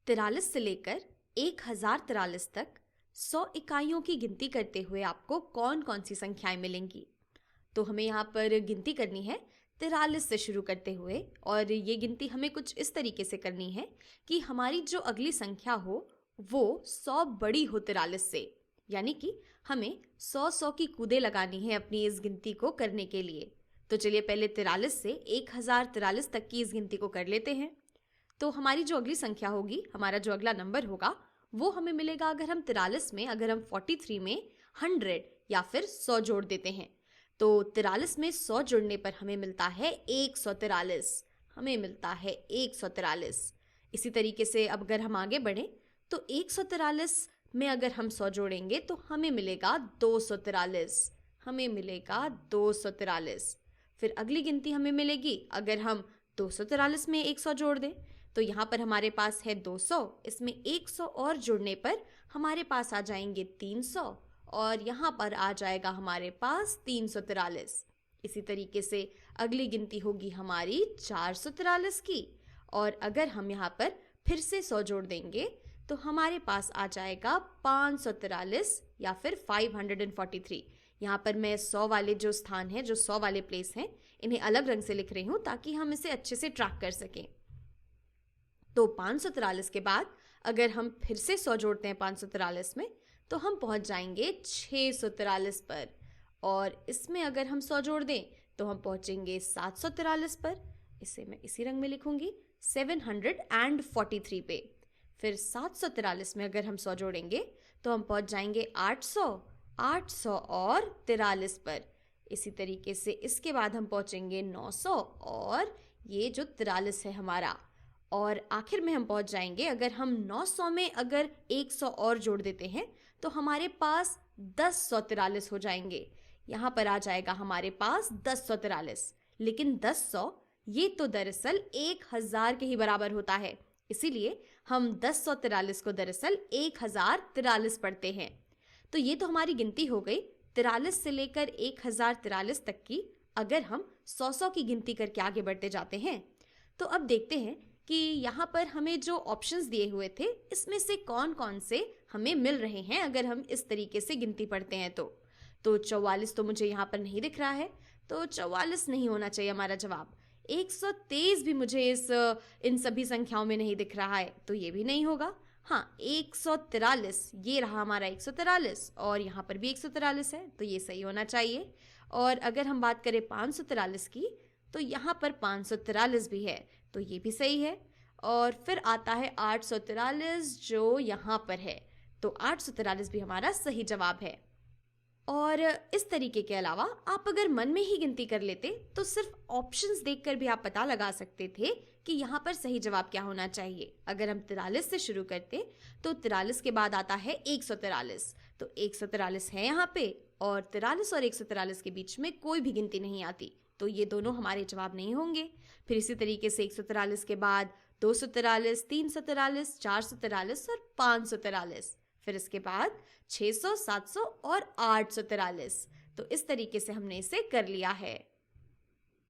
43 से लेकर 1043 तक 100 इकाइयों की गिनती करते हुए आपको कौन कौन सी संख्याएं मिलेंगी। तो हमें यहाँ पर गिनती करनी है 43 से शुरू करते हुए, और ये गिनती हमें कुछ इस तरीके से करनी है कि हमारी जो अगली संख्या हो वो 100 बड़ी हो 43 से, यानी कि हमें 100 की कूदें लगानी है अपनी इस गिनती को करने के लिए। तो चलिए पहले 43 से 1043 तक की इस गिनती को कर लेते हैं। तो हमारी जो अगली संख्या होगी, हमारा जो अगला नंबर होगा, वो हमें मिलेगा अगर हम 43 में, अगर हम 43 में 100 या फिर 100 जोड़ देते हैं। तो 43 में 100 जोड़ने पर हमें मिलता है 143, हमें मिलता है 143। इसी तरीके से अब अगर हम आगे बढ़ें तो 143 में अगर हम 100 जोड़ेंगे तो हमें मिलेगा 243, हमें मिलेगा 243। फिर अगली गिनती हमें मिलेगी अगर हम 243 में 100 जोड़ दें, तो यहाँ पर हमारे पास है 200, इसमें 100 और जुड़ने पर हमारे पास आ जाएंगे 300, और यहाँ पर आ जाएगा हमारे पास 343। इसी तरीके से अगली गिनती होगी हमारी 443 की, और अगर हम यहाँ पर फिर से 100 जोड़ देंगे तो हमारे पास आ जाएगा 543 या फिर 543। यहाँ पर मैं 100 वाले जो स्थान हैं, जो 100 वाले प्लेस हैं, इन्हें अलग रंग से लिख रही हूँ ताकि हम इसे अच्छे से ट्रैक कर सकें। तो 543 के बाद अगर हम फिर से 100 जोड़ते हैं 543 में, तो हम पहुंच जाएंगे 643 पर, और इसमें अगर हम 100 जोड़ दें तो हम पहुंचेंगे 743 पर। इसे मैं इसी रंग में लिखूंगी, 743 पे। फिर 743 में अगर हम 100 जोड़ेंगे तो हम पहुंच जाएंगे 800 और 43 पर। इसी तरीके से इसके बाद हम पहुंचेंगे 900 और ये जो 43 है हमारा, और आखिर में हम पहुंच जाएंगे अगर हम 900 में अगर 100 और जोड़ देते हैं तो हमारे पास 1043 हो जाएंगे। यहाँ पर आ जाएगा हमारे पास 1043, लेकिन 1000 ये तो दरअसल 1000 के ही बराबर होता है, इसीलिए हम 1043 को दरअसल 1043 पढ़ते हैं। तो ये तो हमारी गिनती हो गई 43 से लेकर 1043 तक की। अगर हम 100 की गिनती करके आगे बढ़ते जाते हैं तो अब देखते हैं कि यहाँ पर हमें जो ऑप्शंस दिए हुए थे इसमें से कौन कौन से हमें मिल रहे हैं अगर हम इस तरीके से गिनती पढ़ते हैं। तो 44 तो मुझे यहाँ पर नहीं दिख रहा है, तो 44 नहीं होना चाहिए हमारा जवाब। 123 भी मुझे इन सभी संख्याओं में नहीं दिख रहा है, तो ये भी नहीं होगा। हाँ, 143 ये रहा हमारा 143, और यहाँ पर भी 143 है, तो ये सही होना चाहिए। और अगर हम बात करें 543 की, तो यहाँ पर 543 भी है, तो ये भी सही है। और फिर आता है 843 जो यहाँ पर है, तो 843 भी हमारा सही जवाब है। और इस तरीके के अलावा आप अगर मन में ही गिनती कर लेते तो सिर्फ ऑप्शंस देखकर भी आप पता लगा सकते थे कि यहाँ पर सही जवाब क्या होना चाहिए। अगर हम 43 से शुरू करते तो 43 के बाद आता है 143, तो 143 है यहाँ पे, और 43 और 143 के बीच में कोई भी गिनती नहीं आती, तो ये दोनों हमारे जवाब नहीं होंगे। फिर इसी तरीके से 143 के बाद 243, 343, 443 और 543, फिर इसके बाद 600, 700 और 843। तो इस तरीके से हमने इसे कर लिया है।